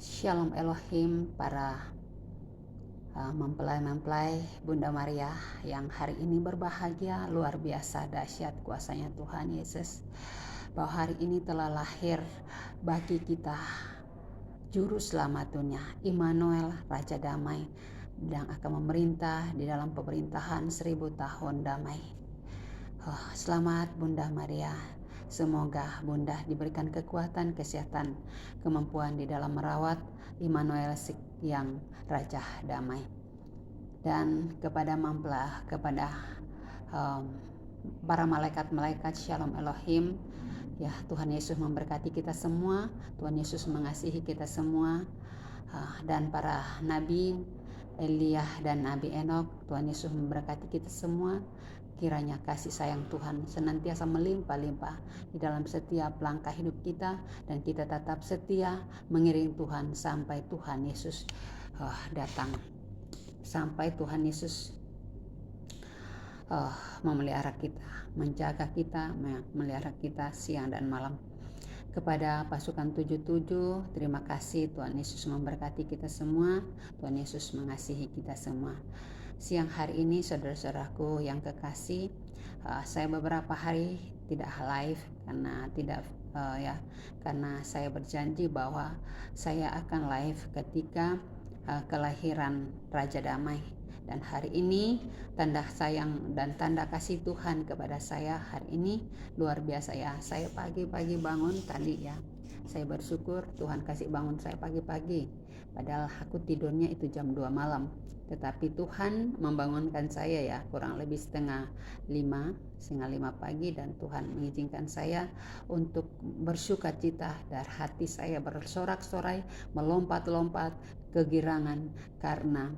Shalom Elohim, para mempelai-mempelai Bunda Maria yang hari ini berbahagia, luar biasa dahsyat kuasanya Tuhan Yesus, bahwa hari ini telah lahir bagi kita Juru Selamat dunia, Immanuel, Raja Damai, yang akan memerintah di dalam pemerintahan 1000 tahun damai. Selamat Bunda Maria. Semoga Bunda diberikan kekuatan, kesehatan, kemampuan di dalam merawat Immanuel yang Raja Damai. Dan kepada para malaikat-malaikat Shalom Elohim, ya Tuhan Yesus memberkati kita semua, Tuhan Yesus mengasihi kita semua, dan para nabi Elia dan Nabi Enok, Tuhan Yesus memberkati kita semua. Kiranya kasih sayang Tuhan senantiasa melimpah-limpah di dalam setiap langkah hidup kita, dan kita tetap setia mengiring Tuhan sampai Tuhan Yesus datang, sampai Tuhan Yesus memelihara kita, menjaga kita, memelihara kita siang dan malam. Kepada pasukan 77, terima kasih, Tuhan Yesus memberkati kita semua, Tuhan Yesus mengasihi kita semua. Siang hari ini saudara-saudaraku yang kekasih, saya beberapa hari tidak live karena saya berjanji bahwa saya akan live ketika kelahiran Raja Damai. Dan hari ini tanda sayang dan tanda kasih Tuhan kepada saya hari ini luar biasa ya. Saya pagi-pagi bangun tadi ya. Saya bersyukur Tuhan kasih bangun saya pagi-pagi. Padahal aku tidurnya itu jam 2 malam. Tetapi Tuhan membangunkan saya ya kurang lebih setengah 5 pagi, dan Tuhan mengizinkan saya untuk bersukacita dari hati saya bersorak-sorai, melompat-lompat kegirangan karena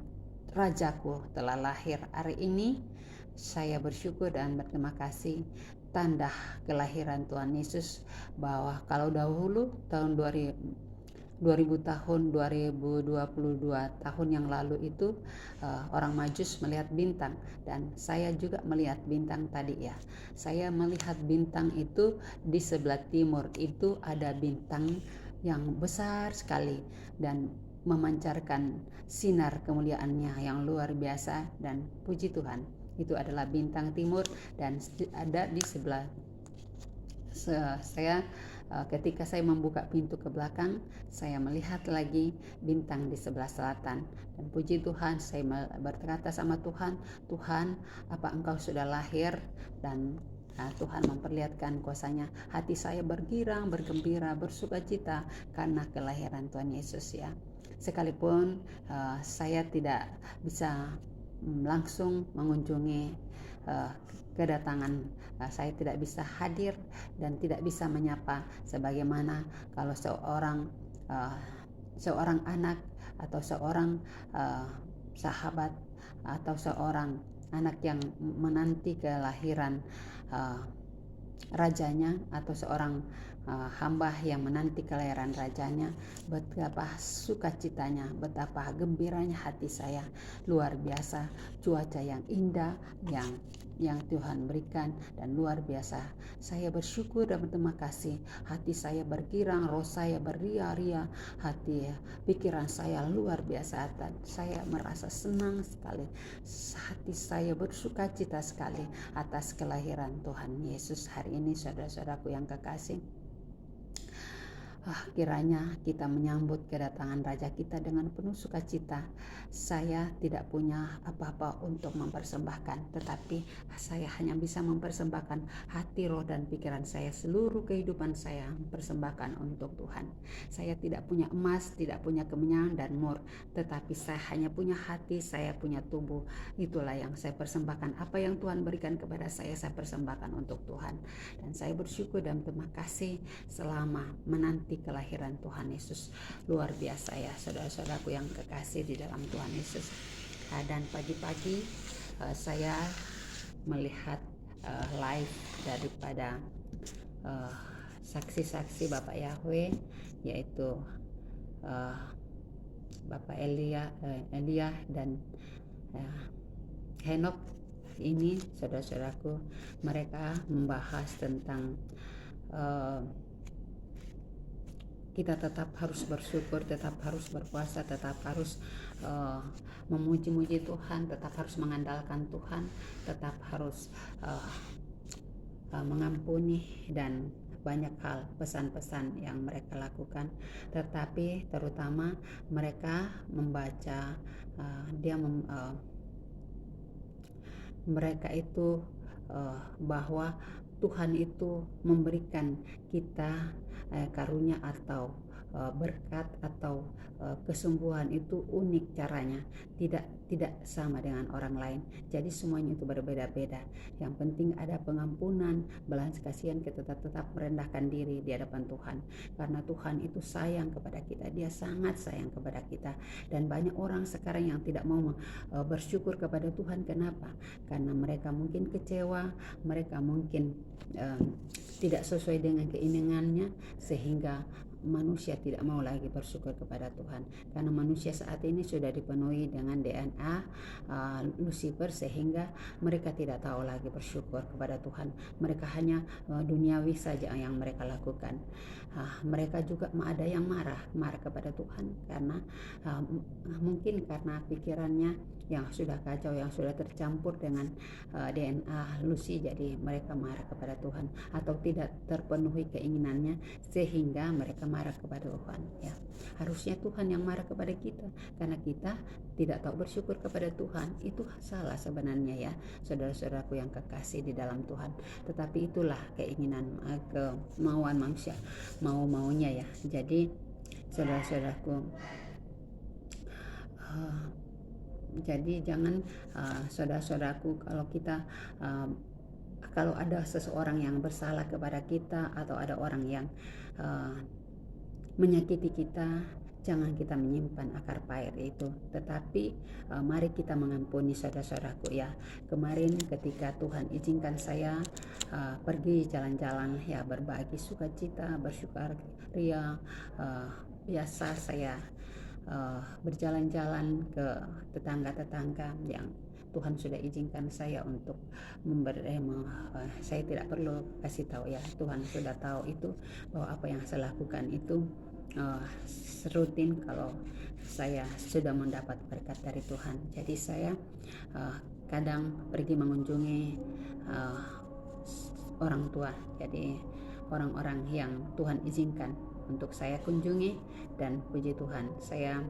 Rajaku telah lahir hari ini. Saya bersyukur dan berterima kasih tanda kelahiran Tuhan Yesus, bahwa kalau dahulu tahun 2022 tahun yang lalu itu orang Majus melihat bintang, dan saya juga melihat bintang tadi ya. Saya melihat bintang itu di sebelah timur, itu ada bintang yang besar sekali dan memancarkan sinar kemuliaannya yang luar biasa, dan puji Tuhan itu adalah bintang timur. Dan ada di sebelah saya, ketika saya membuka pintu ke belakang, saya melihat lagi bintang di sebelah selatan. Dan puji Tuhan, saya berkata sama Tuhan, Tuhan, apa Engkau sudah lahir? Dan Tuhan memperlihatkan kuasanya. Hati saya bergirang, bergembira, bersukacita karena kelahiran Tuhan Yesus ya. Sekalipun saya tidak bisa langsung mengunjungi kedatangan, saya tidak bisa hadir dan tidak bisa menyapa sebagaimana kalau seorang anak atau seorang sahabat atau seorang anak yang menanti kelahiran rajanya, atau seorang hamba yang menanti kelahiran rajanya. Betapa sukacitanya, betapa gembiranya hati saya, luar biasa. Cuaca yang indah yang Tuhan berikan, dan luar biasa. Saya bersyukur dan berterima kasih. Hati saya bergirang, roh saya beria-ria, pikiran saya luar biasa, dan saya merasa senang sekali. Hati saya bersukacita sekali atas kelahiran Tuhan Yesus hari ini, saudara-saudaraku yang kekasih. Kiranya kita menyambut kedatangan Raja kita dengan penuh sukacita. Saya tidak punya apa-apa untuk mempersembahkan, tetapi saya hanya bisa mempersembahkan hati, roh, dan pikiran saya, seluruh kehidupan saya persembahkan untuk Tuhan. Saya tidak punya emas, tidak punya kemenyan dan mur, tetapi saya hanya punya hati, saya punya tubuh. Itulah yang saya persembahkan. Apa yang Tuhan berikan kepada saya persembahkan untuk Tuhan. Dan saya bersyukur dan terima kasih selama menanti kelahiran Tuhan Yesus. Luar biasa ya saudara-saudaraku yang kekasih di dalam Tuhan Yesus. Dan pagi-pagi saya melihat live daripada saksi-saksi Bapak Yahweh, yaitu Bapak Elia dan Henok. Ini saudara-saudaraku, mereka membahas tentang kita tetap harus bersyukur, tetap harus berpuasa, tetap harus memuji-muji Tuhan, tetap harus mengandalkan Tuhan, tetap harus mengampuni, dan banyak hal pesan-pesan yang mereka lakukan. Tetapi terutama mereka membaca, mereka itu bahwa Tuhan itu memberikan kita karunia atau berkat atau kesembuhan itu unik caranya, tidak sama dengan orang lain. Jadi semuanya itu berbeda-beda. Yang penting ada pengampunan, belas kasihan, kita tetap merendahkan diri di hadapan Tuhan, karena Tuhan itu sayang kepada kita. Dia sangat sayang kepada kita. Dan banyak orang sekarang yang tidak mau bersyukur kepada Tuhan. Kenapa? Karena mereka mungkin kecewa, mereka mungkin tidak sesuai dengan keinginannya, sehingga manusia tidak mau lagi bersyukur kepada Tuhan, karena manusia saat ini sudah dipenuhi dengan DNA Lucifer, sehingga mereka tidak tahu lagi bersyukur kepada Tuhan. Mereka hanya duniawi saja yang mereka lakukan. Mereka juga ada yang marah kepada Tuhan, karena mungkin karena pikirannya yang sudah kacau, yang sudah tercampur dengan DNA Lucy, jadi mereka marah kepada Tuhan, atau tidak terpenuhi keinginannya sehingga mereka marah kepada Tuhan. Ya, harusnya Tuhan yang marah kepada kita karena kita tidak tahu bersyukur kepada Tuhan. Itu salah sebenarnya ya, saudara-saudaraku yang kekasih di dalam Tuhan. Tetapi itulah keinginan, kemauan manusia, maunya ya. Jadi saudara-saudaraku, jadi jangan saudara-saudaraku, kalau ada seseorang yang bersalah kepada kita, atau ada orang yang menyakiti kita, jangan kita menyimpan akar pahit itu, tetapi mari kita mengampuni saudara-saudaraku ya. Kemarin ketika Tuhan izinkan saya pergi jalan-jalan ya, berbagi sukacita, bersyukur ria, biasa saya berjalan-jalan ke tetangga-tetangga yang Tuhan sudah izinkan saya untuk saya tidak perlu kasih tahu ya, Tuhan sudah tahu itu, bahwa apa yang saya lakukan itu rutin kalau saya sudah mendapat berkat dari Tuhan. Jadi saya kadang pergi mengunjungi orang tua, jadi orang-orang yang Tuhan izinkan untuk saya kunjungi, dan puji Tuhan saya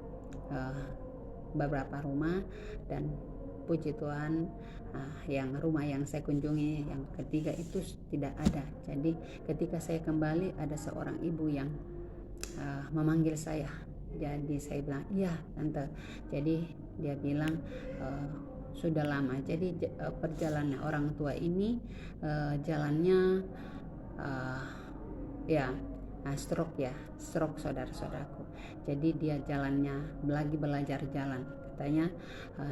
beberapa rumah, dan puji Tuhan yang rumah yang saya kunjungi yang ketiga itu tidak ada. Jadi ketika saya kembali, ada seorang ibu yang memanggil saya. Jadi saya bilang, iya tante. Jadi dia bilang sudah lama. Jadi perjalanan orang tua ini jalannya stroke saudara-saudaraku. Jadi dia jalannya lagi belajar jalan. Katanya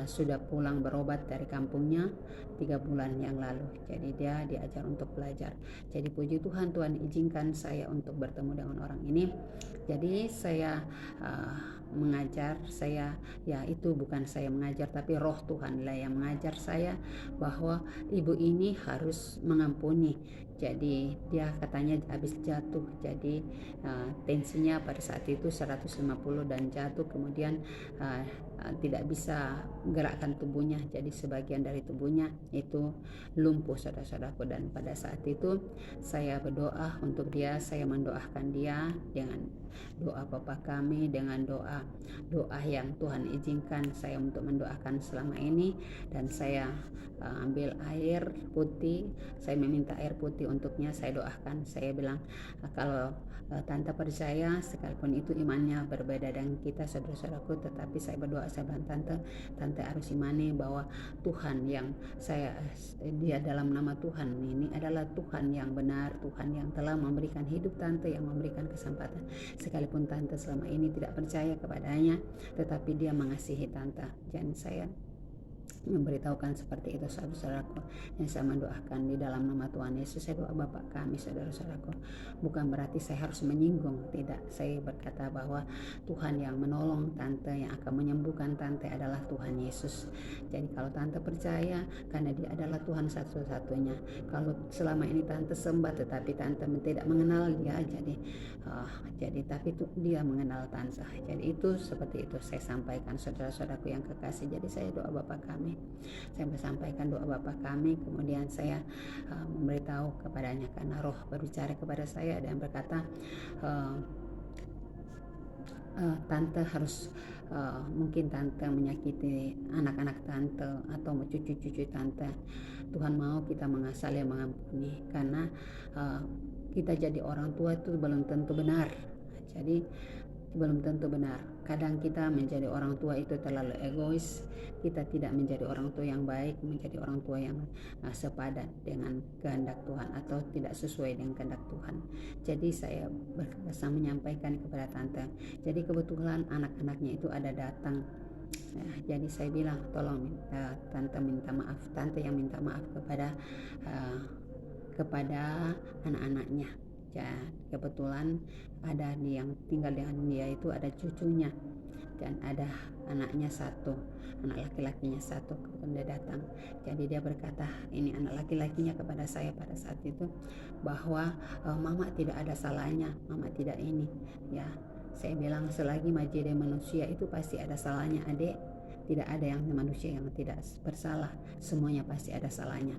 sudah pulang berobat dari kampungnya 3 bulan yang lalu. Jadi dia diajar untuk belajar. Jadi puji Tuhan, Tuhan izinkan saya untuk bertemu dengan orang ini. Jadi saya mengajar, itu bukan saya mengajar, tapi roh Tuhan lah yang mengajar saya bahwa ibu ini harus mengampuni. Jadi dia katanya habis jatuh, jadi tensinya pada saat itu 150 dan jatuh, kemudian tidak bisa gerakkan tubuhnya, jadi sebagian dari tubuhnya itu lumpuh saudara-saudaraku. Dan pada saat itu saya berdoa untuk dia, saya mendoakan dia dengan doa Bapa Kami, dengan doa yang Tuhan izinkan saya untuk mendoakan selama ini. Dan saya ambil air putih, saya meminta air putih untuknya, saya doakan, saya bilang kalau tante percaya, sekalipun itu imannya berbeda dengan kita saudara-saudaraku, tetapi saya berdoa, saya bilang tante harus imani bahwa Tuhan yang dia dalam nama Tuhan ini adalah Tuhan yang benar, Tuhan yang telah memberikan hidup tante, yang memberikan kesempatan, sekalipun tante selama ini tidak percaya kepadanya, tetapi dia mengasihi tante. Dan saya memberitahukan seperti itu, saudara-saudaraku. Yang saya mendoakan di dalam nama Tuhan Yesus, saya doa Bapa kami, saudara-saudaraku. Bukan berarti saya harus menyinggung, tidak. Saya berkata bahwa Tuhan yang menolong tante, yang akan menyembuhkan tante adalah Tuhan Yesus. Jadi kalau tante percaya, karena dia adalah Tuhan satu-satunya. Kalau selama ini tante sembah tetapi tante tidak mengenal dia, jadi tapi dia mengenal tante. Jadi itu seperti itu saya sampaikan, saudara-saudaraku yang kekasih. Jadi saya doa Bapa kami, saya sampaikan doa Bapa kami, kemudian saya memberitahu kepadanya karena Roh berbicara kepada saya dan berkata, tante harus mungkin tante menyakiti anak-anak tante atau cucu-cucu tante. Tuhan mau kita mengasal yang mengampuni, karena kita jadi orang tua itu belum tentu benar. Jadi belum tentu benar. Kadang kita menjadi orang tua itu terlalu egois. Kita tidak menjadi orang tua yang baik, menjadi orang tua yang sepadan dengan kehendak Tuhan atau tidak sesuai dengan kehendak Tuhan. Jadi saya berkesan menyampaikan kepada tante. Jadi kebetulan anak-anaknya itu ada datang. Jadi saya bilang tolong tante minta maaf, tante yang minta maaf kepada anak-anaknya. Ya, kebetulan ada yang tinggal dengan dia itu ada cucunya dan ada anaknya satu, anak laki-lakinya satu. Kemudian dia datang, jadi dia berkata, ini anak laki-lakinya kepada saya pada saat itu, bahwa mama tidak ada salahnya, mama tidak ini. Ya, saya bilang selagi majida manusia itu pasti ada salahnya, adik. Tidak ada yang manusia yang tidak bersalah, semuanya pasti ada salahnya.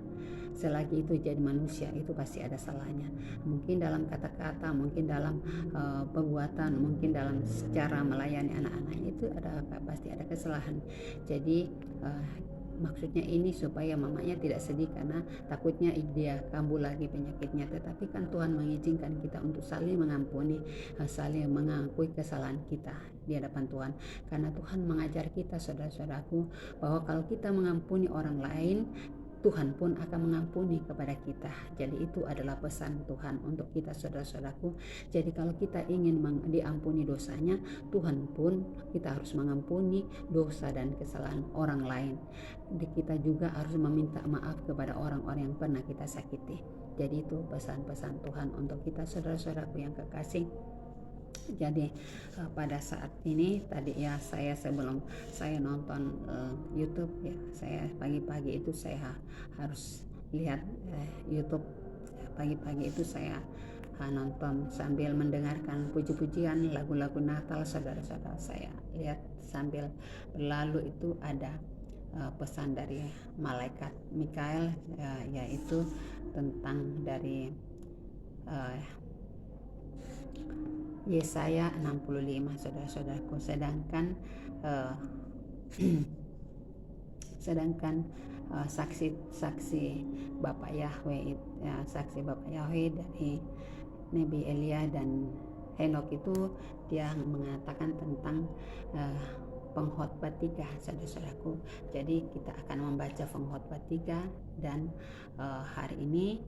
Selagi itu jadi manusia itu pasti ada salahnya. Mungkin dalam kata-kata, mungkin dalam perbuatan, mungkin dalam cara melayani anak-anaknya itu pasti ada kesalahan. Jadi maksudnya ini supaya mamanya tidak sedih karena takutnya dia kambuh lagi penyakitnya. Tetapi kan Tuhan mengizinkan kita untuk saling mengampuni, saling mengakui kesalahan kita di hadapan Tuhan. Karena Tuhan mengajar kita, saudara-saudaraku, bahwa kalau kita mengampuni orang lain, Tuhan pun akan mengampuni kepada kita. Jadi itu adalah pesan Tuhan untuk kita, saudara-saudaraku. Jadi kalau kita ingin diampuni dosanya, Tuhan pun kita harus mengampuni dosa dan kesalahan orang lain. Kita juga harus meminta maaf kepada orang-orang yang pernah kita sakiti. Jadi itu pesan-pesan Tuhan untuk kita, saudara-saudaraku yang kekasih. Jadi pada saat ini tadi ya, sebelum saya nonton YouTube ya, saya pagi-pagi itu saya harus lihat YouTube. Pagi-pagi itu saya nonton sambil mendengarkan puji-pujian lagu-lagu Natal, saudara-saudara. Saya lihat sambil berlalu itu ada pesan dari malaikat Mikael, yaitu tentang dari Yesaya 65, saudara-saudaraku. Sedangkan saksi Bapak Yahweh, saksi Bapak Yahweh dari Nabi Elia dan Henok itu dia mengatakan tentang pengkhotbah 3, saudara-saudaraku. Jadi kita akan membaca pengkhotbah 3 dan hari ini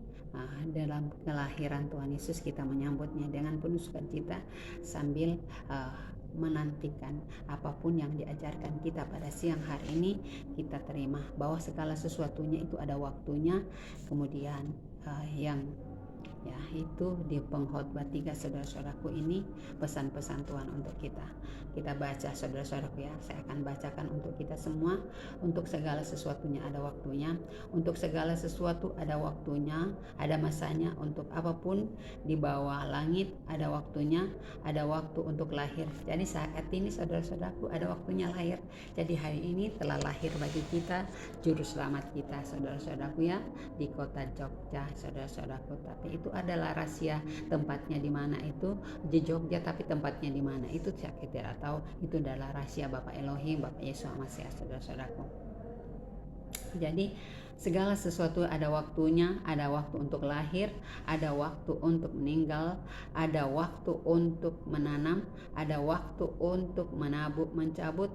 dalam kelahiran Tuhan Yesus kita menyambutnya dengan penuh sukacita sambil menantikan apapun yang diajarkan kita pada siang hari ini. Kita terima bahwa segala sesuatunya itu ada waktunya. Kemudian yang itu di pengkhotbah 3, saudara-saudaraku, ini pesan-pesan Tuhan untuk kita baca, saudara-saudaraku ya. Saya akan bacakan untuk kita semua. Untuk segala sesuatunya ada waktunya, untuk segala sesuatu ada waktunya, ada masanya. Untuk apapun di bawah langit ada waktunya, ada waktu untuk lahir. Jadi saat ini, saudara-saudaraku, ada waktunya lahir. Jadi hari ini telah lahir bagi kita juru selamat kita, saudara-saudaraku ya, di kota Jogja, saudara-saudaraku. Tapi itu adalah rahasia, tempatnya di mana itu di Jogja, tapi tempatnya di mana itu saya tidak tahu. Itu adalah rahasia Bapak Elohim, Bapak Yesus Masias, saudara-saudaraku. Jadi segala sesuatu ada waktunya, ada waktu untuk lahir, ada waktu untuk meninggal, ada waktu untuk menanam, ada waktu untuk mencabut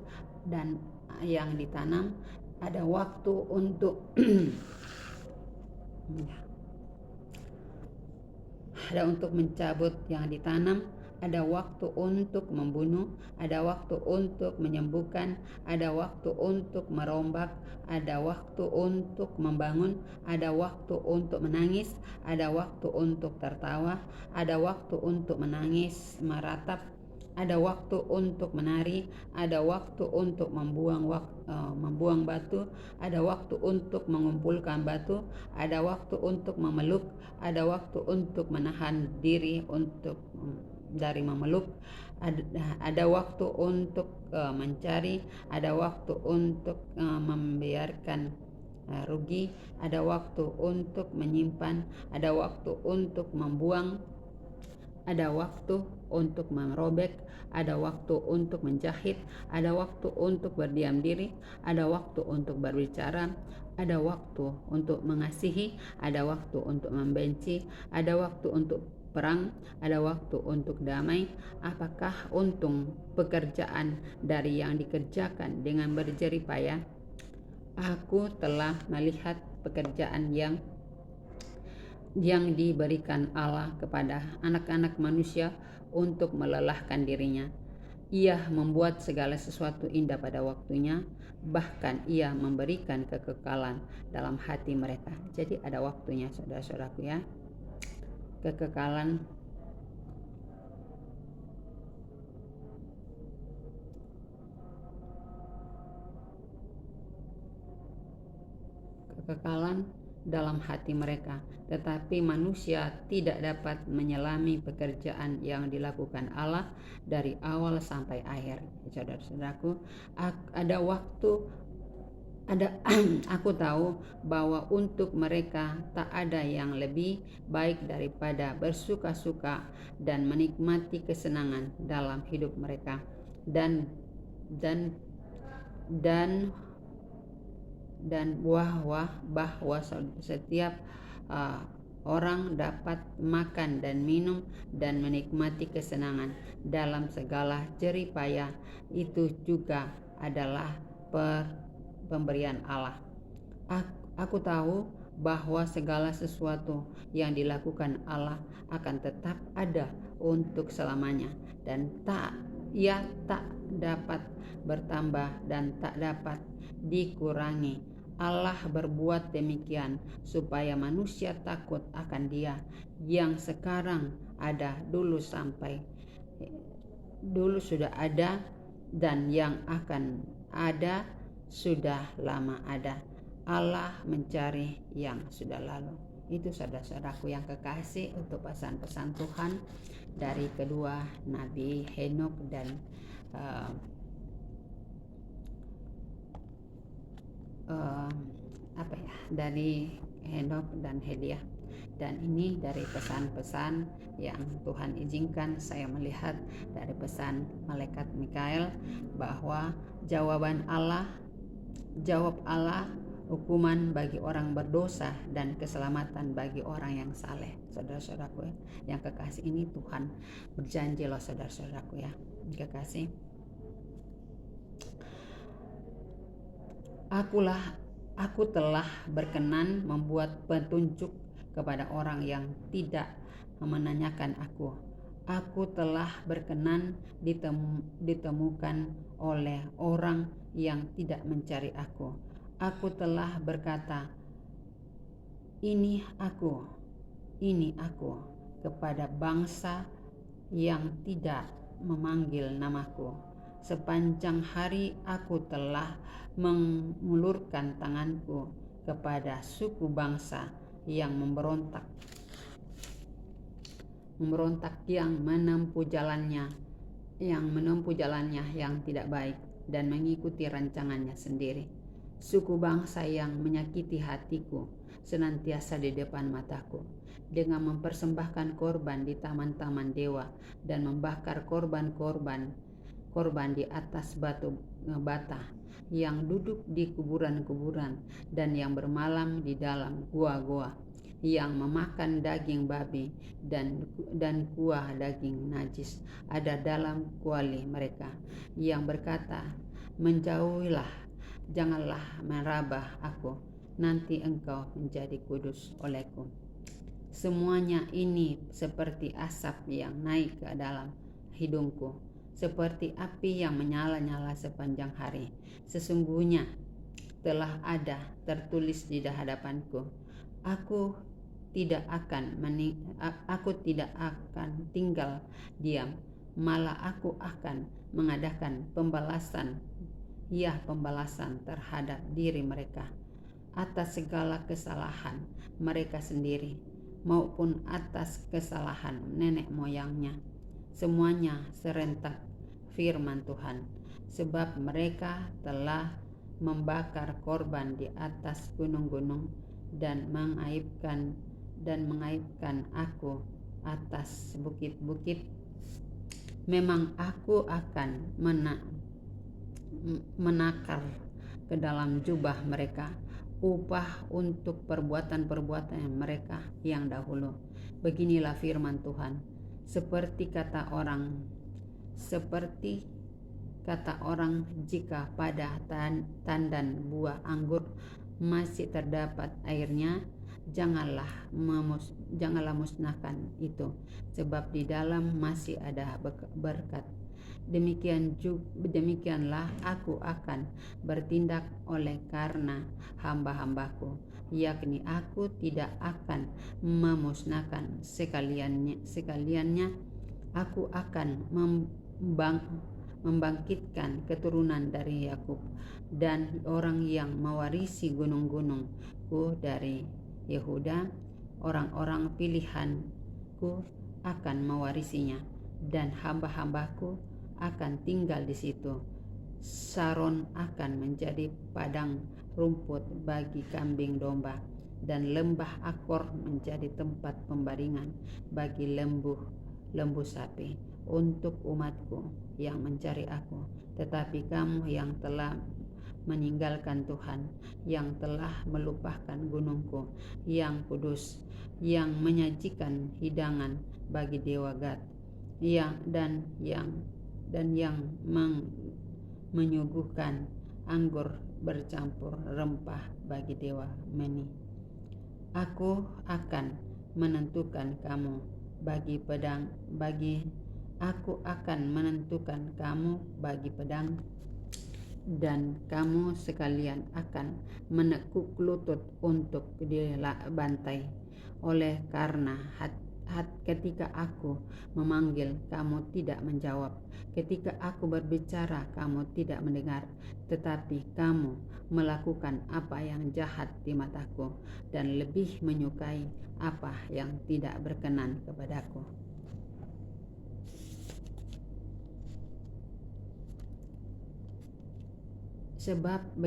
dan yang ditanam, ada waktu untuk ada untuk mencabut yang ditanam, ada waktu untuk membunuh, ada waktu untuk menyembuhkan, ada waktu untuk merombak, ada waktu untuk membangun, ada waktu untuk menangis, ada waktu untuk tertawa, ada waktu untuk menangis meratap, ada waktu untuk menari, ada waktu untuk membuang batu, ada waktu untuk mengumpulkan batu, ada waktu untuk memeluk, ada waktu untuk menahan diri dari memeluk, ada waktu untuk mencari, ada waktu untuk membiarkan rugi, ada waktu untuk menyimpan, ada waktu untuk membuang, ada waktu untuk merobek, ada waktu untuk menjahit, ada waktu untuk berdiam diri, ada waktu untuk berbicara, ada waktu untuk mengasihi, ada waktu untuk membenci, ada waktu untuk perang, ada waktu untuk damai. Apakah untung pekerjaan dari yang dikerjakan dengan berjerih payah? Aku telah melihat pekerjaan yang diberikan Allah kepada anak-anak manusia untuk melelahkan dirinya. Ia membuat segala sesuatu indah pada waktunya, bahkan ia memberikan kekekalan dalam hati mereka. Jadi ada waktunya, saudara-saudaraku ya. Kekekalan dalam hati mereka, tetapi manusia tidak dapat menyelami pekerjaan yang dilakukan Allah dari awal sampai akhir. Saudara-saudaraku, aku tahu bahwa untuk mereka tak ada yang lebih baik daripada bersuka-suka dan menikmati kesenangan dalam hidup mereka, dan bahwa setiap orang dapat makan dan minum dan menikmati kesenangan dalam segala jerih payah. Itu juga adalah pemberian Allah. Aku tahu bahwa segala sesuatu yang dilakukan Allah akan tetap ada untuk selamanya, dan ia tak dapat bertambah dan tak dapat dikurangi. Allah berbuat demikian supaya manusia takut akan Dia yang sekarang ada, dulu sudah ada, dan yang akan ada sudah lama ada. Allah mencari yang sudah lalu. Itu saudara-saudaraku yang kekasih, untuk pesan-pesan Tuhan dari kedua Nabi Henokh dan dari Henokh dan Heliah. Dan ini dari pesan-pesan yang Tuhan izinkan saya melihat dari pesan malaikat Mikael, bahwa jawab Allah hukuman bagi orang berdosa dan keselamatan bagi orang yang saleh. Saudara-saudaraku yang kekasih, ini Tuhan berjanji loh, saudara-saudaraku ya kekasih. Aku telah berkenan membuat petunjuk kepada orang yang tidak menanyakan aku. Aku telah berkenan ditemukan oleh orang yang tidak mencari aku. Aku telah berkata, ini aku kepada bangsa yang tidak memanggil namaku. Sepanjang hari aku telah mengulurkan tanganku kepada suku bangsa yang memberontak, yang menempuh jalannya yang tidak baik dan mengikuti rancangannya sendiri. Suku bangsa yang menyakiti hatiku senantiasa di depan mataku, dengan mempersembahkan korban di taman-taman dewa dan membakar korban di atas batu bata, yang duduk di kuburan-kuburan dan yang bermalam di dalam gua-gua, yang memakan daging babi dan kuah daging najis ada dalam kuali mereka, yang berkata, menjauhilah, janganlah merabah aku, nanti engkau menjadi kudus olehku. Semuanya ini seperti asap yang naik ke dalam hidungku, seperti api yang menyala-nyala sepanjang hari. Sesungguhnya telah ada tertulis di hadapanku, aku tidak akan tinggal diam, malah aku akan mengadakan pembalasan terhadap diri mereka atas segala kesalahan mereka sendiri maupun atas kesalahan nenek moyangnya. Semuanya serentak, firman Tuhan, sebab mereka telah membakar korban di atas gunung-gunung dan mengaibkan aku atas bukit-bukit. Memang aku akan menakar ke dalam jubah mereka upah untuk perbuatan-perbuatan mereka yang dahulu. Beginilah firman Tuhan, seperti kata orang, jika pada tandan buah anggur masih terdapat airnya, janganlah musnahkan itu, sebab di dalam masih ada berkat. Demikianlah aku akan bertindak oleh karena hamba-hambaku, yakni aku tidak akan memusnahkan sekaliannya. Aku akan membangkitkan keturunan dari Yakub dan orang yang mewarisi gunung-gunungku dari Yehuda. Orang-orang pilihanku akan mewarisinya dan hamba-hambaku akan tinggal di situ. Saron akan menjadi padang rumput bagi kambing domba, dan lembah Akor menjadi tempat pembaringan bagi lembu sapi untuk umatku yang mencari aku. Tetapi kamu yang telah meninggalkan Tuhan, yang telah melupakan gunungku yang kudus, yang menyajikan hidangan bagi dewa Gad, dan yang menyuguhkan anggur bercampur rempah bagi dewa Meni. Aku akan menentukan kamu bagi pedang, dan kamu sekalian akan menekuk lutut untuk dibantai. Oleh karena ketika aku memanggil, kamu tidak menjawab. Ketika aku berbicara, kamu tidak mendengar. Tetapi kamu melakukan apa yang jahat di mataku dan lebih menyukai apa yang tidak berkenan kepadaku. Sebab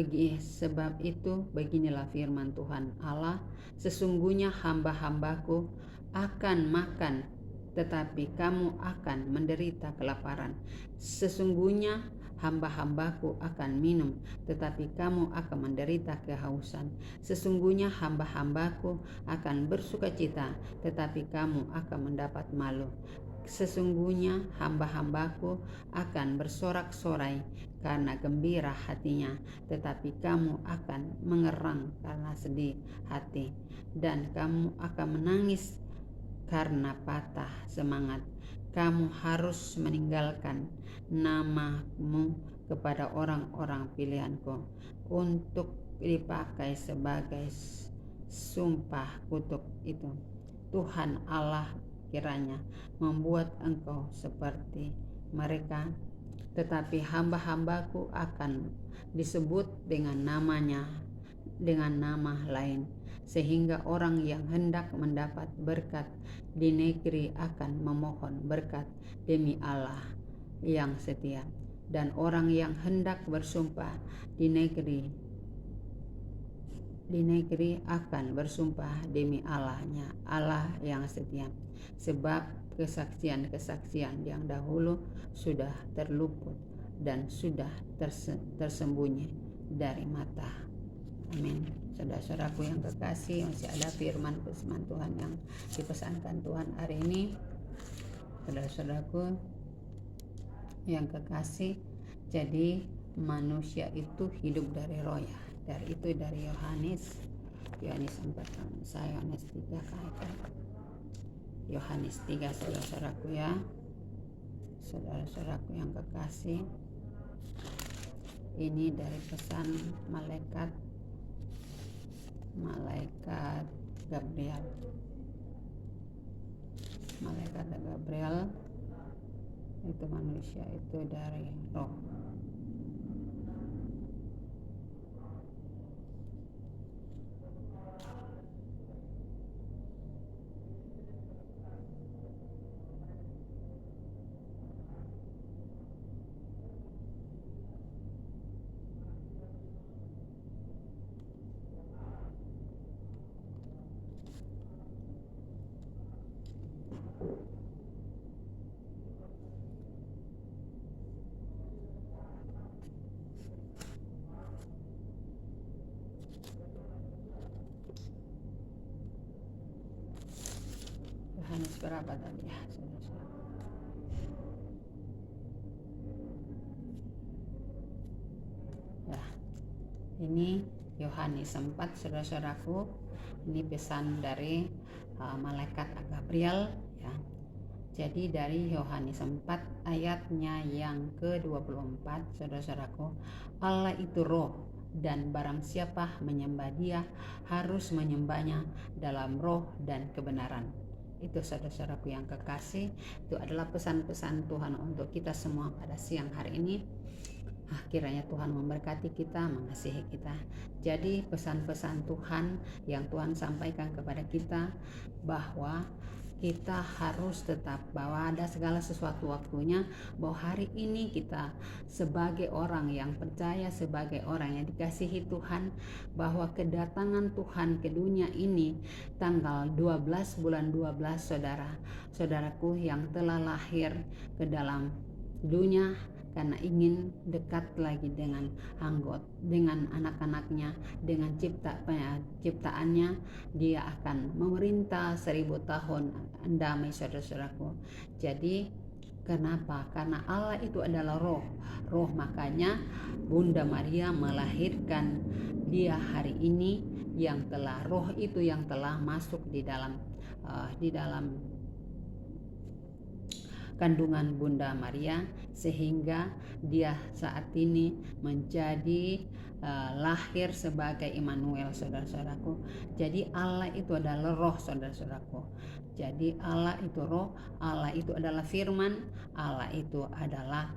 itu beginilah firman Tuhan Allah, sesungguhnya hamba-hambaku akan makan, tetapi kamu akan menderita kelaparan. Sesungguhnya hamba-hambaku akan minum, tetapi kamu akan menderita kehausan. Sesungguhnya hamba-hambaku akan bersukacita, tetapi kamu akan mendapat malu. Sesungguhnya hamba-hambaku akan bersorak-sorai karena gembira hatinya, tetapi kamu akan mengerang karena sedih hati, dan kamu akan menangis karena patah semangat. Kamu harus meninggalkan namamu kepada orang-orang pilihanku untuk dipakai sebagai sumpah kutuk itu. Tuhan Allah kiranya membuat engkau seperti mereka, tetapi hamba-hambaku akan disebut dengan namanya, dengan nama lain, sehingga orang yang hendak mendapat berkat di negeri akan memohon berkat demi Allah yang setia, dan orang yang hendak bersumpah di negeri akan bersumpah demi Allahnya, Allah yang setia. Sebab kesaksian yang dahulu sudah terluput dan sudah tersembunyi dari mata. Amin. Saudara-saudaraku yang kekasih, masih ada firman Tuhan yang dipesankan Tuhan hari ini. Saudara-saudaraku yang kekasih, jadi manusia itu hidup dari roh ya. Dari Yohanes 4, saya Yohanes 3 Yohanes 3 saudara-saudaraku ya. Saudara-saudaraku yang kekasih, ini dari pesan malaikat Gabriel. Malaikat Gabriel itu manusia, itu dari roh. Yohanes berapa tadi ya, saudara-saudara? Ya, ini Yohanes 4, saudara-saudaraku. Ini pesan dari malaikat Gabriel ya. Jadi dari Yohanes 4 ayatnya yang ke-24, saudara-saudaraku, Allah itu roh, dan barang siapa menyembah Dia harus menyembahnya dalam roh dan kebenaran. Itu saudara-saudaraku yang kekasih, itu adalah pesan-pesan Tuhan untuk kita semua pada siang hari ini. Kiranya Tuhan memberkati kita, mengasihi kita. Jadi pesan-pesan Tuhan yang Tuhan sampaikan kepada kita, bahwa kita harus tetap, bahwa ada segala sesuatu waktunya, bahwa hari ini kita sebagai orang yang percaya, sebagai orang yang dikasihi Tuhan, bahwa kedatangan Tuhan ke dunia ini tanggal 12 bulan 12, saudaraku yang telah lahir ke dalam dunia karena ingin dekat lagi dengan dengan anak-anaknya, dengan ciptaannya. Dia akan memerintah 1000 tahun damai, saudara-saudaraku. Jadi kenapa? Karena Allah itu adalah roh. Makanya Bunda Maria melahirkan Dia hari ini, yang telah roh itu yang telah masuk di dalam kandungan Bunda Maria, sehingga Dia saat ini menjadi lahir sebagai Immanuel, saudara-saudaraku. Jadi Allah itu adalah roh, saudara-saudaraku. Jadi Allah itu roh, Allah itu adalah firman, Allah itu adalah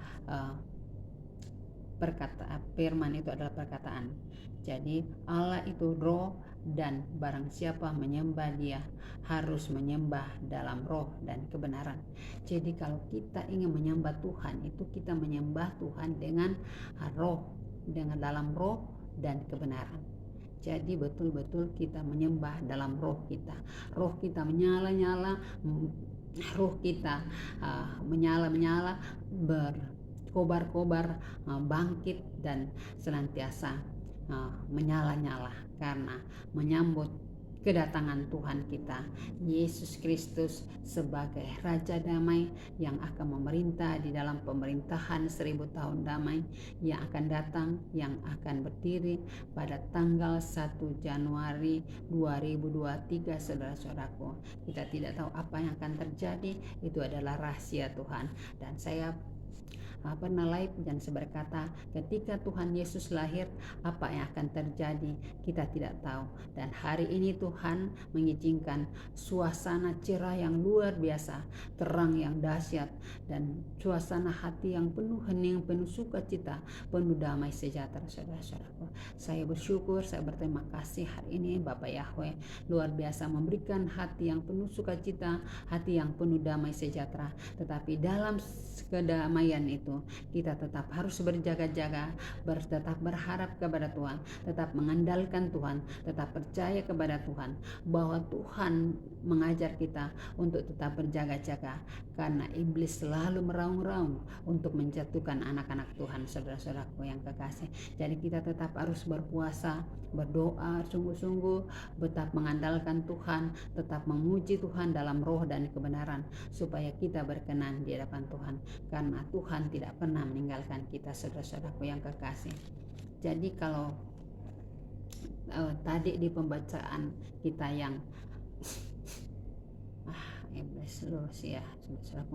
firman itu adalah perkataan. Jadi Allah itu roh, dan barang siapa menyembah Dia harus menyembah dalam roh dan kebenaran. Jadi kalau kita ingin menyembah Tuhan, itu kita menyembah Tuhan dengan roh, dengan dalam roh dan kebenaran. Jadi betul-betul kita menyembah dalam roh kita. Roh kita menyala-nyala, roh kita menyala-nyala, berkobar-kobar, bangkit, dan senantiasa menyala-nyala karena menyambut kedatangan Tuhan kita Yesus Kristus sebagai Raja Damai yang akan memerintah di dalam pemerintahan 1000 tahun damai yang akan datang, yang akan berdiri pada tanggal 1 Januari 2023, saudara-saudaraku. Kita tidak tahu apa yang akan terjadi, itu adalah rahasia Tuhan. Dan saya pernah live dan saya berkata, ketika Tuhan Yesus lahir, apa yang akan terjadi kita tidak tahu. Dan hari ini Tuhan mengizinkan suasana cerah yang luar biasa, terang yang dahsyat, dan suasana hati yang penuh hening, penuh sukacita, penuh damai sejahtera, saudara-saudaraku. Saya bersyukur, saya berterima kasih hari ini Bapak Yahweh luar biasa memberikan hati yang penuh sukacita, hati yang penuh damai sejahtera. Tetapi dalam kedamaian itu kita tetap harus berjaga-jaga, tetap berharap kepada Tuhan, tetap mengandalkan Tuhan, tetap percaya kepada Tuhan, bahwa Tuhan mengajar kita untuk tetap berjaga-jaga, karena iblis selalu meraung-raung untuk menjatuhkan anak-anak Tuhan, saudara-saudaraku yang kekasih. Jadi kita tetap harus berpuasa, berdoa sungguh-sungguh, tetap mengandalkan Tuhan, tetap memuji Tuhan dalam roh dan kebenaran, supaya kita berkenan di hadapan Tuhan, karena Tuhan tidak pernah meninggalkan kita, saudara-saudaraku yang kekasih. Jadi kalau tadi di pembacaan kita yang iblis lurus ya, saudara-saudaraku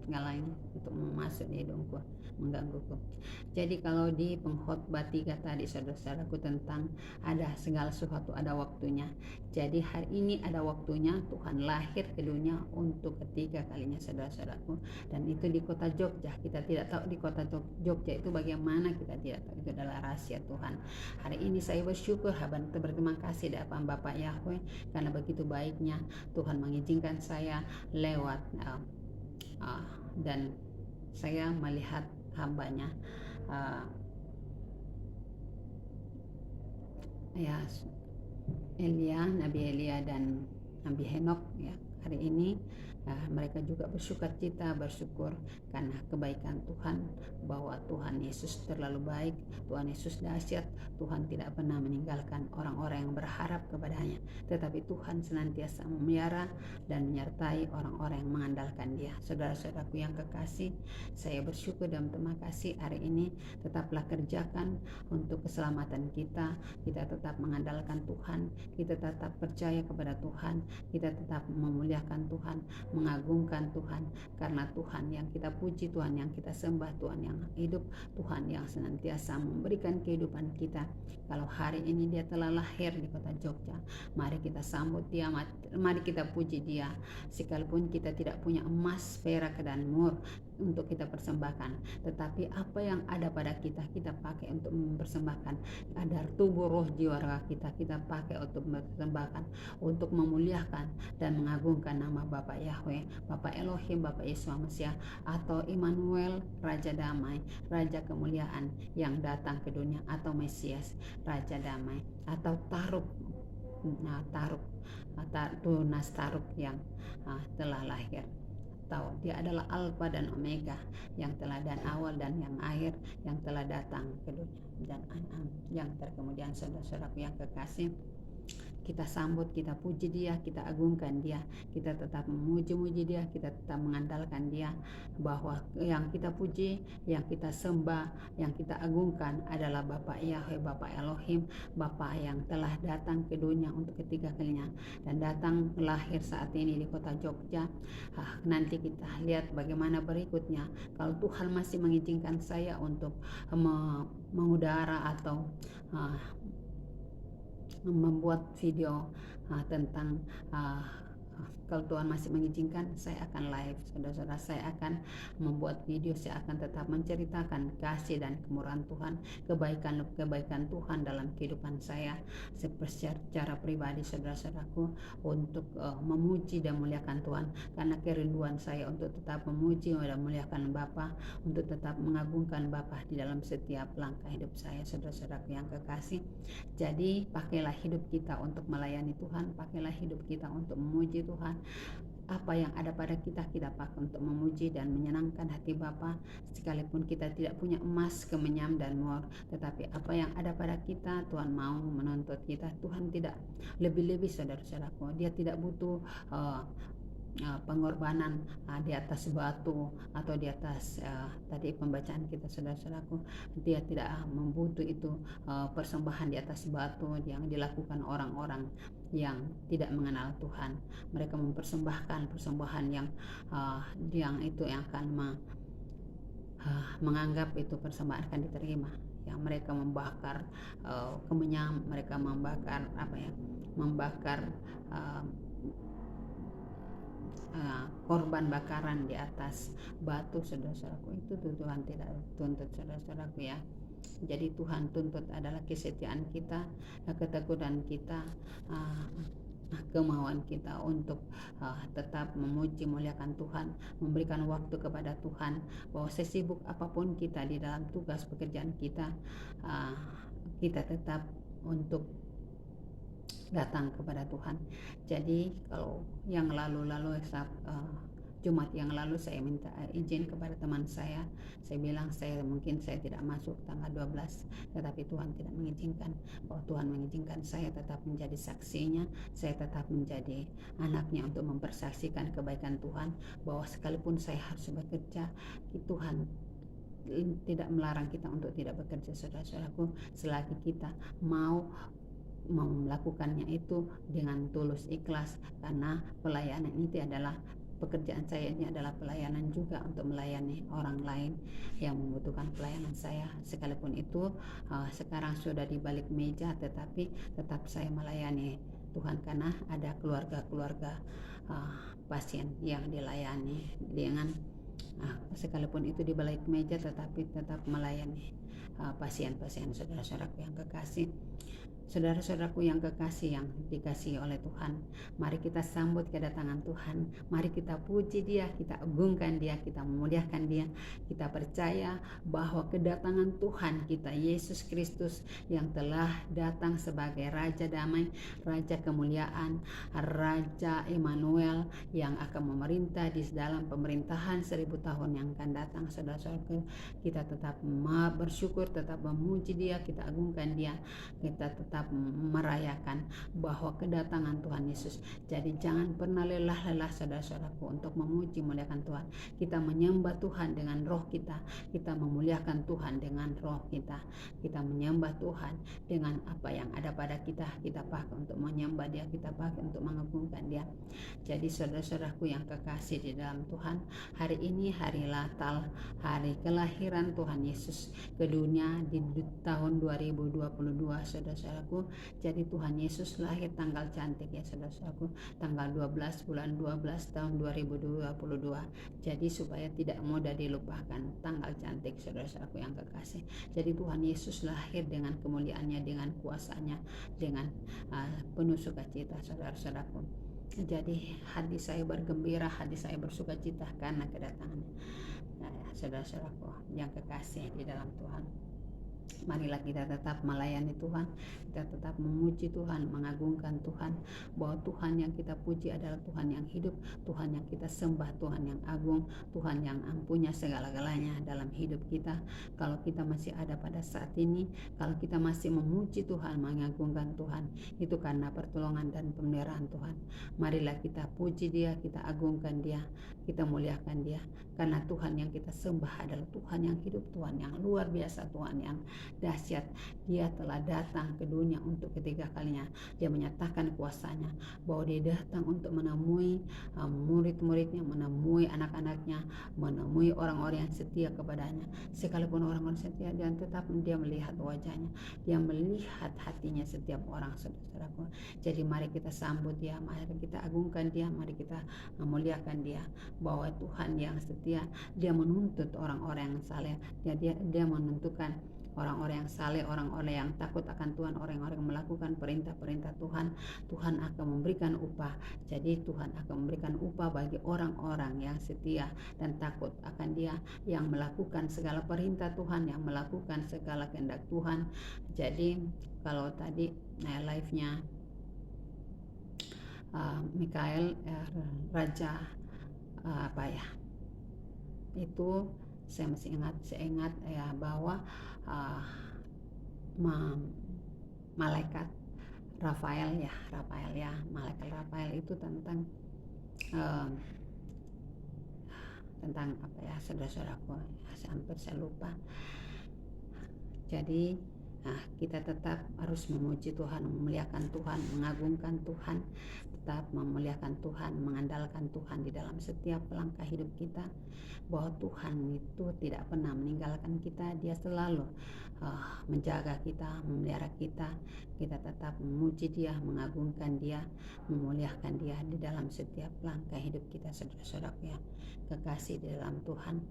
menghalangi untuk masuk di hidungku, menggangguku. Jadi kalau di pengkhotbah 3 tadi saudara-saudaraku tentang ada segala sesuatu ada waktunya. Jadi hari ini ada waktunya Tuhan lahir ke dunia untuk ketiga kalinya saudara-saudaraku, dan itu di kota Jogja. Kita tidak tahu di kota Jogja itu bagaimana, kita tidak tahu, itu adalah rahasia Tuhan. Hari ini saya bersyukur, berterima kasih di hadapan Bapak Yahweh karena begitu baiknya Tuhan mengizinkan saya lewat dan saya melihat hambanya ya Nabi Elia dan Nabi Henok ya. Hari ini mereka juga bersyukur karena kebaikan Tuhan, bahwa Tuhan Yesus terlalu baik, Tuhan Yesus dahsyat. Tuhan tidak pernah meninggalkan orang-orang yang berharap kepadanya, tetapi Tuhan senantiasa memelihara dan menyertai orang-orang yang mengandalkan Dia. Saudara-saudaraku yang kekasih, saya bersyukur dan terima kasih hari ini. Tetaplah kerjakan untuk keselamatan kita. Kita tetap mengandalkan Tuhan, kita tetap percaya kepada Tuhan, kita tetap memuliakan Tuhan, mengagungkan Tuhan, karena Tuhan yang kita puji, Tuhan yang kita sembah, Tuhan yang hidup, Tuhan yang senantiasa memberikan kehidupan kita. Kalau hari ini Dia telah lahir di kota Jogja, mari kita sambut Dia, mari kita puji Dia. Sekalipun kita tidak punya emas, perak dan mur untuk kita persembahkan, tetapi apa yang ada pada kita, kita pakai untuk mempersembahkan. Ada tubuh, roh, jiwa, raga kita pakai untuk mempersembahkan, untuk memuliakan dan mengagungkan nama Bapak Yahweh, Bapak Elohim, Bapak Yesus Mesias, atau Immanuel, Raja Damai, Raja Kemuliaan yang datang ke dunia, atau Mesias, Raja Damai, atau Tunas Taruk yang telah lahir. Tahu Dia adalah Alfa dan Omega, yang telah dan awal dan yang akhir, yang telah datang ke dunia dan yang terkemudian. Saudara-saudaraku yang kekasih, kita sambut, kita puji Dia, kita agungkan Dia, kita tetap memuji-muji Dia, kita tetap mengandalkan Dia, bahwa yang kita puji, yang kita sembah, yang kita agungkan adalah Bapak Yahweh, Bapak Elohim, Bapak yang telah datang ke dunia untuk ketiga kalinya dan datang lahir saat ini di kota Jogja. Nanti kita lihat bagaimana berikutnya kalau Tuhan masih mengizinkan saya untuk mengudara atau membuat video tentang kalau Tuhan masih mengizinkan, saya akan live, saudara-saudara. Saya akan membuat video, saya akan tetap menceritakan kasih dan kemurahan Tuhan, kebaikan Tuhan dalam kehidupan saya secara pribadi, saudara-saudaraku, untuk memuji dan memuliakan Tuhan, karena kerinduan saya untuk tetap memuji dan memuliakan Bapa, untuk tetap mengagungkan Bapa di dalam setiap langkah hidup saya, saudara-saudaraku yang kekasih. Jadi pakailah hidup kita untuk melayani Tuhan, pakailah hidup kita untuk memuji Tuhan. Apa yang ada pada kita, kita pakai untuk memuji dan menyenangkan hati Bapa. Sekalipun kita tidak punya emas, kemenyam dan mur, tetapi apa yang ada pada kita, Tuhan mau menuntut kita. Tuhan tidak lebih-lebih, saudara-saudaraku. Dia tidak butuh pengorbanan di atas batu atau di atas tadi pembacaan kita, saudara-saudaraku. Dia tidak membutuh itu persembahan di atas batu yang dilakukan orang-orang yang tidak mengenal Tuhan. Mereka mempersembahkan persembahan yang itu yang akan menganggap itu persembahan akan diterima. Yang mereka membakar kemenyam, mereka membakar korban bakaran di atas batu, saudara-saudaraku. Itu Tuhan tidak tuntut, saudara-saudaraku ya. Jadi Tuhan tuntut adalah kesetiaan kita, ketekunan kita, kemauan kita untuk tetap memuji, muliakan Tuhan, memberikan waktu kepada Tuhan, bahwa sesibuk apapun kita di dalam tugas pekerjaan kita, kita tetap untuk datang kepada Tuhan. Jadi kalau yang lalu-lalu Jumat yang lalu saya minta izin kepada teman saya bilang mungkin saya tidak masuk tanggal 12, tetapi Tuhan tidak mengizinkan. Bahwa Tuhan mengizinkan saya tetap menjadi saksinya, saya tetap menjadi anaknya untuk mempersaksikan kebaikan Tuhan, bahwa sekalipun saya harus bekerja, Tuhan tidak melarang kita untuk tidak bekerja, saudara-saudaraku, selagi kita mau melakukannya itu dengan tulus ikhlas, karena pelayanan itu adalah pekerjaan saya ini adalah pelayanan juga, untuk melayani orang lain yang membutuhkan pelayanan saya. Sekalipun itu sekarang sudah di balik meja, tetapi tetap saya melayani Tuhan karena ada keluarga-keluarga pasien yang dilayani dengan sekalipun itu di balik meja, tetapi tetap melayani pasien-pasien. Saudara-saudaraku yang kekasih, saudara-saudaraku yang kekasih, yang dikasihi oleh Tuhan, mari kita sambut kedatangan Tuhan. Mari kita puji Dia, kita agungkan Dia, kita memuliakan Dia. Kita percaya bahwa kedatangan Tuhan kita Yesus Kristus yang telah datang sebagai Raja Damai, Raja Kemuliaan, Raja Immanuel yang akan memerintah di dalam pemerintahan 1000 tahun yang akan datang. Saudara-saudaraku, kita tetap bersyukur, tetap memuji Dia, kita agungkan Dia, kita tetap merayakan bahwa kedatangan Tuhan Yesus. Jadi jangan pernah lelah-lelah saudara-saudaraku untuk memuji muliakan Tuhan. Kita menyembah Tuhan dengan roh kita, kita memuliakan Tuhan dengan roh kita, kita menyembah Tuhan dengan apa yang ada pada kita pakai untuk menyembah Dia, kita pakai untuk mengagungkan Dia. Jadi saudara-saudaraku yang kekasih di dalam Tuhan, hari ini hari Natal, hari kelahiran Tuhan Yesus ke dunia di tahun 2022, saudara-saudaraku. Jadi Tuhan Yesus lahir tanggal cantik ya saudara-saudaraku, tanggal 12 bulan 12 tahun 2022. Jadi supaya tidak mudah dilupakan tanggal cantik saudara-saudaraku yang kekasih. Jadi Tuhan Yesus lahir dengan kemuliaannya, dengan kuasanya, dengan penuh sukacita saudara-saudaraku. Jadi hati saya bergembira, hati saya bersukacita karena kedatangannya. Saudara-saudaraku yang kekasih di dalam Tuhan, marilah kita tetap melayani Tuhan, kita tetap memuji Tuhan, mengagungkan Tuhan, bahwa Tuhan yang kita puji adalah Tuhan yang hidup, Tuhan yang kita sembah, Tuhan yang agung, Tuhan yang punya segala-galanya dalam hidup kita. Kalau kita masih ada pada saat ini, kalau kita masih memuji Tuhan, mengagungkan Tuhan, itu karena pertolongan dan pemeliharaan Tuhan. Marilah kita puji Dia, kita agungkan Dia, kita muliakan Dia, karena Tuhan yang kita sembah adalah Tuhan yang hidup, Tuhan yang luar biasa, Tuhan yang dahsyat. Dia telah datang ke dunia untuk ketiga kalinya. Dia menyatakan kuasanya, bahwa Dia datang untuk menemui murid-muridnya, menemui anak-anaknya, menemui orang-orang yang setia kepadanya. Sekalipun orang-orang setia, dan tetap Dia melihat wajahnya, Dia melihat hatinya setiap orang, saudara-saudaraku. Jadi mari kita sambut Dia, mari kita agungkan Dia, mari kita memuliakan Dia, bahwa Tuhan yang setia, Dia menuntut orang-orang yang saleh, Dia menentukan orang-orang yang saleh, orang-orang yang takut akan Tuhan, orang-orang yang melakukan perintah-perintah Tuhan. Tuhan akan memberikan upah. Jadi Tuhan akan memberikan upah bagi orang-orang yang setia dan takut akan Dia, yang melakukan segala perintah Tuhan, yang melakukan segala kehendak Tuhan. Jadi kalau tadi live-nya Mikael Raja itu saya masih ingat ya, bahwa malaikat Rafael ya, malaikat Rafael itu tentang apa ya saudara-saudaraku, hampir saya lupa. Jadi kita tetap harus memuji Tuhan, memuliakan Tuhan, mengagungkan Tuhan, tetap memuliakan Tuhan, mengandalkan Tuhan di dalam setiap langkah hidup kita, bahwa Tuhan itu tidak pernah meninggalkan kita. Dia selalu menjaga kita, memelihara kita. Kita tetap memuji Dia, mengagungkan Dia, memuliakan Dia di dalam setiap langkah hidup kita, saudara-saudaraku ya kekasih di dalam Tuhan.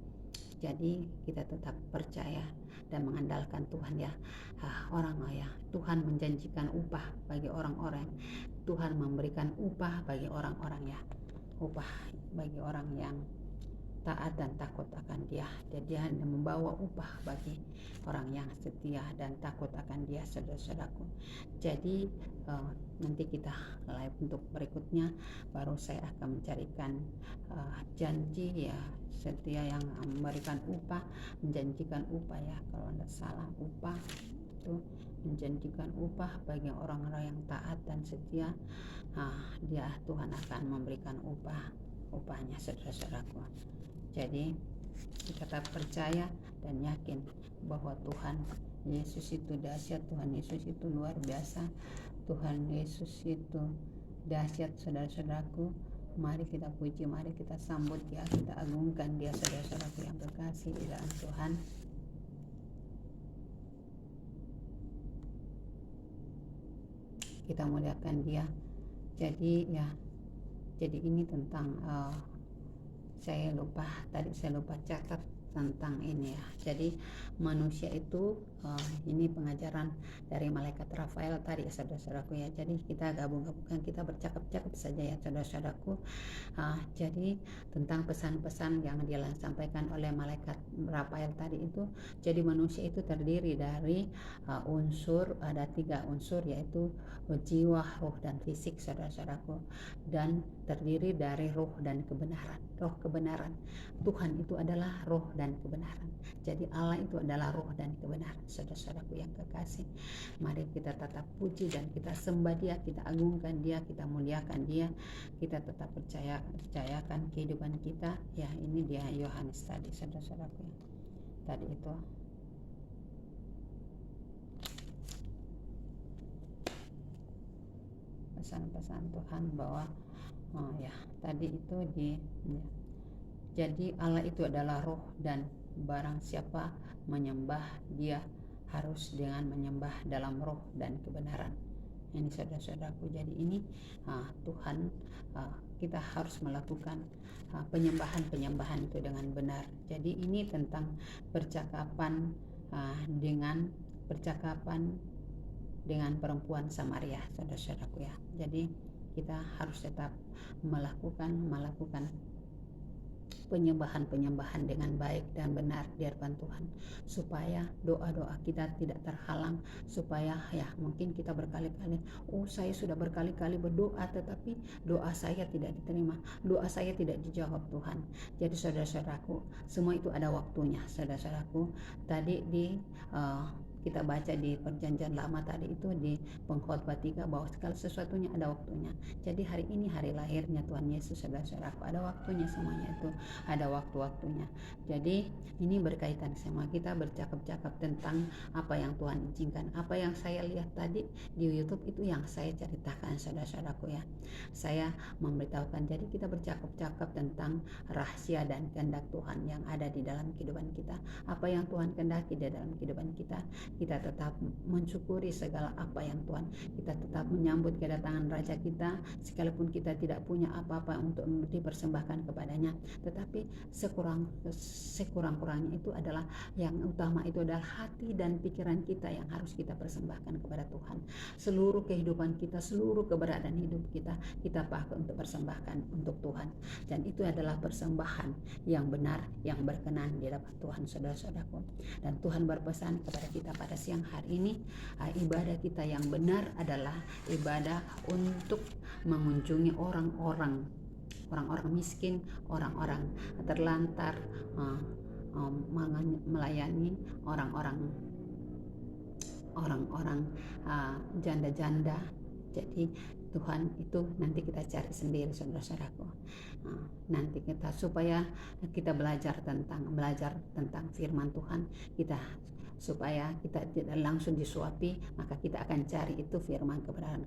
Jadi kita tetap percaya dan mengandalkan Tuhan ya. Tuhan menjanjikan upah bagi orang-orang, Tuhan memberikan upah bagi orang-orang ya, upah bagi orang yang taat dan takut akan Dia. Dan Dia membawa upah bagi orang yang setia dan takut akan Dia, saudara-saudaraku. Jadi nanti kita live untuk berikutnya, baru saya akan mencarikan janji ya, setia yang memberikan upah, menjanjikan upah ya, kalau tidak salah upah itu menjanjikan upah bagi orang-orang yang taat dan setia. Dia Tuhan akan memberikan upahnya, saudara-saudaraku. Jadi kita tetap percaya dan yakin bahwa Tuhan Yesus itu dahsyat, Tuhan Yesus itu luar biasa, Tuhan Yesus itu dahsyat, saudara-saudaraku. Mari kita puji, mari kita sambut dia, kita agungkan dia, saudara-saudaraku yang kekasih di dalam Tuhan. Kita muliakan dia. Jadi ini tentang saya lupa catat tentang ini ya. Jadi manusia itu ini pengajaran dari malaikat Rafael tadi ya, saudara-saudaraku ya. Jadi kita gabung-gabungkan, kita bercakap-cakap saja ya, saudara-saudaraku. Jadi tentang pesan-pesan yang dia sampaikan oleh malaikat Rafael tadi itu. Jadi manusia itu terdiri dari ada 3 unsur, yaitu jiwa, roh, dan fisik, saudara-saudaraku. Dan terdiri dari roh dan kebenaran. Roh kebenaran. Tuhan itu adalah roh dan kebenaran. Jadi Allah itu adalah roh dan kebenaran, saudara-saudaraku yang kekasih. Mari kita tetap puji dan kita sembah dia, kita agungkan dia, kita muliakan dia. Kita tetap percayakan kehidupan kita. Ya, ini dia Yohanes tadi, saudara-saudaraku. Tadi itu pesan-pesan Tuhan bahwa tadi itu jadi Allah itu adalah roh, dan barang siapa menyembah dia harus dengan menyembah dalam roh dan kebenaran. Ini saudara-saudaraku, jadi ini Tuhan, kita harus melakukan penyembahan itu dengan benar. Jadi ini tentang percakapan dengan perempuan Samaria, saudara-saudaraku ya. Jadi kita harus tetap melakukan penyembahan dengan baik dan benar di hadapan Tuhan, supaya doa-doa kita tidak terhalang, supaya mungkin kita berkali-kali, saya sudah berkali-kali berdoa tetapi doa saya tidak diterima, doa saya tidak dijawab Tuhan. Jadi saudara-saudaraku, semua itu ada waktunya, saudara-saudaraku. Tadi kita baca di perjanjian lama tadi itu di Pengkhotbah 3 bahwa segala sesuatunya ada waktunya. Jadi hari ini hari lahirnya Tuhan Yesus, saudara-saudaraku, ada waktunya, semuanya itu ada waktu-waktunya. Jadi ini berkaitan semua, kita bercakap-cakap tentang apa yang Tuhan izinkan. Apa yang saya lihat tadi di YouTube itu yang saya ceritakan, saudara-saudaraku ya. Saya memberitahukan, jadi kita bercakap-cakap tentang rahasia dan kehendak Tuhan yang ada di dalam kehidupan kita. Apa yang Tuhan kehendaki di dalam kehidupan kita. Kita tetap mensyukuri segala apa yang Tuhan. Kita tetap menyambut kedatangan Raja kita, sekalipun kita tidak punya apa-apa untuk dipersembahkan kepadanya. Tetapi sekurang-kurangnya itu adalah yang utama, itu adalah hati dan pikiran kita yang harus kita persembahkan kepada Tuhan. Seluruh kehidupan kita, seluruh keberadaan hidup kita pakai untuk persembahkan untuk Tuhan. Dan itu adalah persembahan yang benar, yang berkenan di hadapan Tuhan, saudara-saudaraku. Dan Tuhan berpesan kepada kita pada siang hari ini, ibadah kita yang benar adalah ibadah untuk mengunjungi orang-orang miskin, orang-orang terlantar, melayani orang-orang janda-janda. Jadi Tuhan itu nanti kita cari sendiri, saudara-saudaraku. Nanti supaya kita belajar tentang firman Tuhan, supaya kita tidak langsung disuapi, maka kita akan cari itu firman kebenaran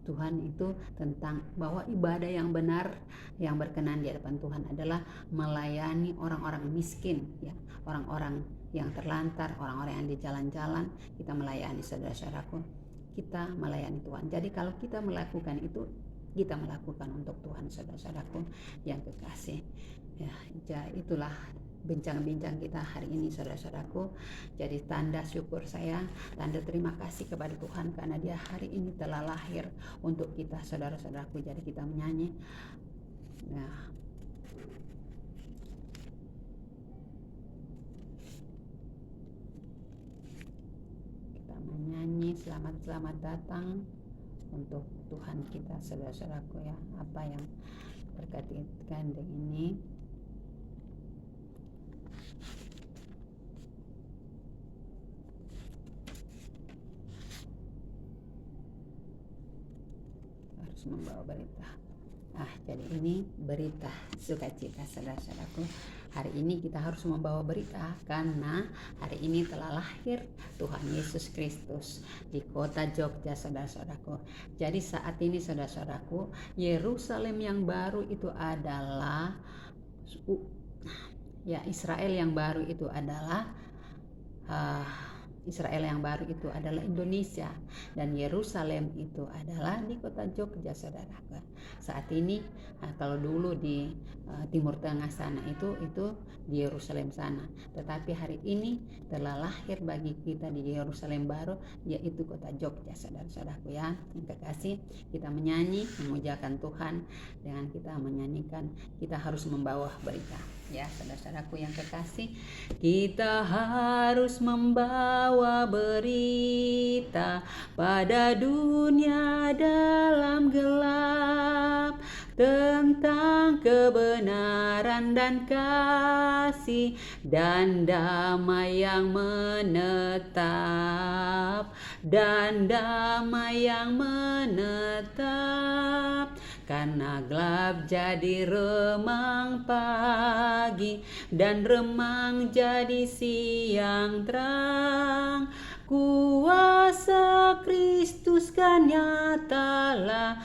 Tuhan itu tentang bahwa ibadah yang benar, yang berkenan di hadapan Tuhan adalah melayani orang-orang miskin, ya, orang-orang yang terlantar, orang-orang yang di jalan-jalan. Kita melayani, saudara-saudaraku, kita melayani Tuhan. Jadi kalau kita melakukan itu, kita melakukan untuk Tuhan, saudara-saudaraku yang kekasih. Ya, itulah bincang-bincang kita hari ini, saudara-saudaraku. Jadi tanda syukur saya, tanda terima kasih kepada Tuhan karena dia hari ini telah lahir untuk kita, saudara-saudaraku. Jadi kita menyanyi, kita menyanyi selamat datang untuk Tuhan kita, saudara-saudaraku ya. Apa yang berkaitan dengan ini, harus membawa berita. Jadi ini berita sukacita, saudara-saudaraku. Hari ini kita harus membawa berita karena hari ini telah lahir Tuhan Yesus Kristus di kota Jogja, saudara-saudaraku. Jadi saat ini, saudara-saudaraku, Yerusalem yang baru itu adalah Israel yang baru itu adalah Israel yang baru itu adalah Indonesia, dan Yerusalem itu adalah di kota Jogja, saudara. Saat ini kalau dulu di Timur Tengah sana itu di Yerusalem sana, tetapi hari ini telah lahir bagi kita di Yerusalem baru, yaitu kota Jogja, saudara-saudaraku ya. Yang kekasih, kita menyanyi memuliakan Tuhan. Dengan kita menyanyikan, kita harus membawa berita ya, saudara-saudaraku yang kekasih. Kita harus membawa berita pada dunia dalam gelap, tentang kebenaran dan kasih dan damai yang menetap, karena gelap jadi remang pagi dan remang jadi siang terang. Kuasa Kristus kan nyatalah,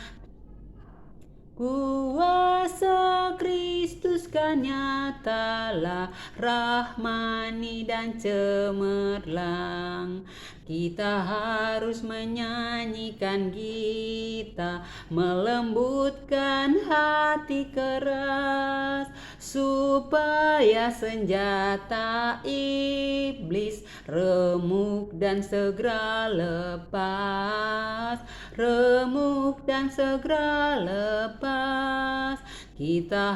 kuasa Kristus kan nyatalah, rahmani dan cemerlang. Kita harus menyanyikan gita, melembutkan hati keras, supaya senjata iblis remuk dan segera lepas, Kita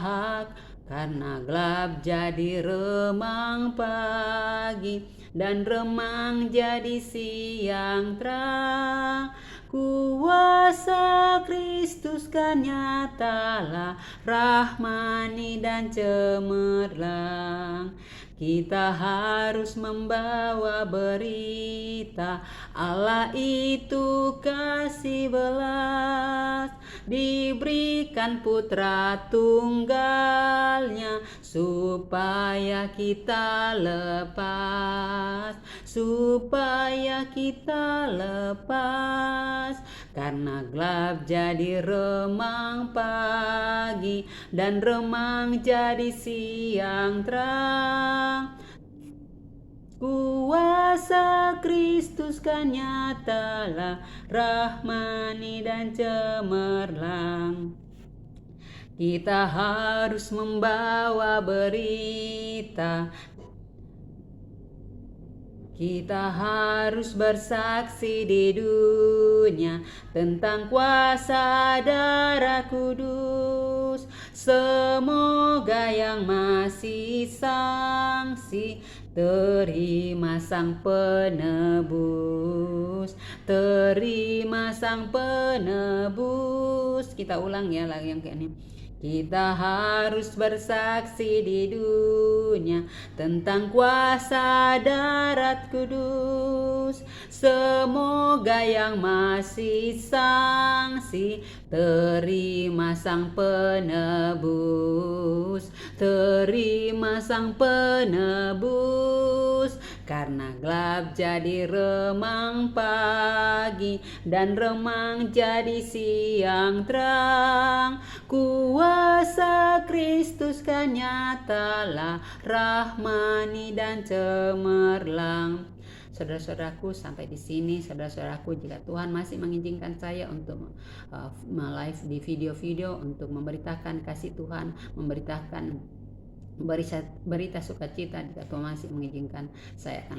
karena gelap jadi remang pagi dan remang jadi siang terang. Kuasa Kristus kan nyatalah, rahmani dan cemerlang. Kita harus membawa berita, Allah itu kasih belas, diberikan putra tunggalnya supaya kita lepas, karena gelap jadi remang pagi dan remang jadi siang terang. Kuasa Kristus kan nyatalah, rahmani dan cemerlang. Kita harus membawa berita, kita harus bersaksi di dunia tentang kuasa darah kudus. Semoga yang masih sangsi terima sang penebus, Kita ulang ya lagi yang kayak ini. Kita harus bersaksi di dunia tentang kuasa darat kudus. Semoga yang masih sangsi terima sang penebus, karena gelap jadi remang pagi dan remang jadi siang terang. Kuasa Kristus kan nyatalah, rahmani dan cemerlang. Saudara-saudaraku, sampai di sini saudara-saudaraku, jika Tuhan masih mengizinkan saya untuk live di video-video untuk memberitakan kasih Tuhan, memberitakan berita sukacita, jika Tuhan masih mengizinkan, saya akan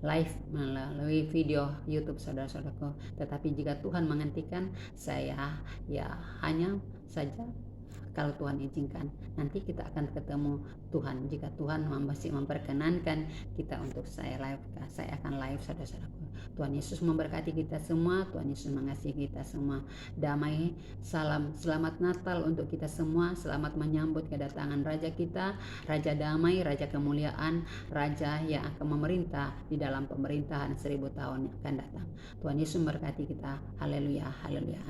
live melalui video YouTube, saudara-saudaraku. Tetapi jika Tuhan menghentikan, saya hanya saja kalau Tuhan izinkan, nanti kita akan ketemu Tuhan. Jika Tuhan masih memperkenankan kita untuk saya akan live, saudara-saudaraku. Tuhan Yesus memberkati kita semua. Tuhan Yesus mengasihi kita semua. Damai, salam, selamat Natal untuk kita semua. Selamat menyambut kedatangan Raja kita, Raja damai, Raja kemuliaan, Raja yang akan memerintah di dalam pemerintahan 1000 tahun yang akan datang. Tuhan Yesus memberkati kita. Haleluya, haleluya.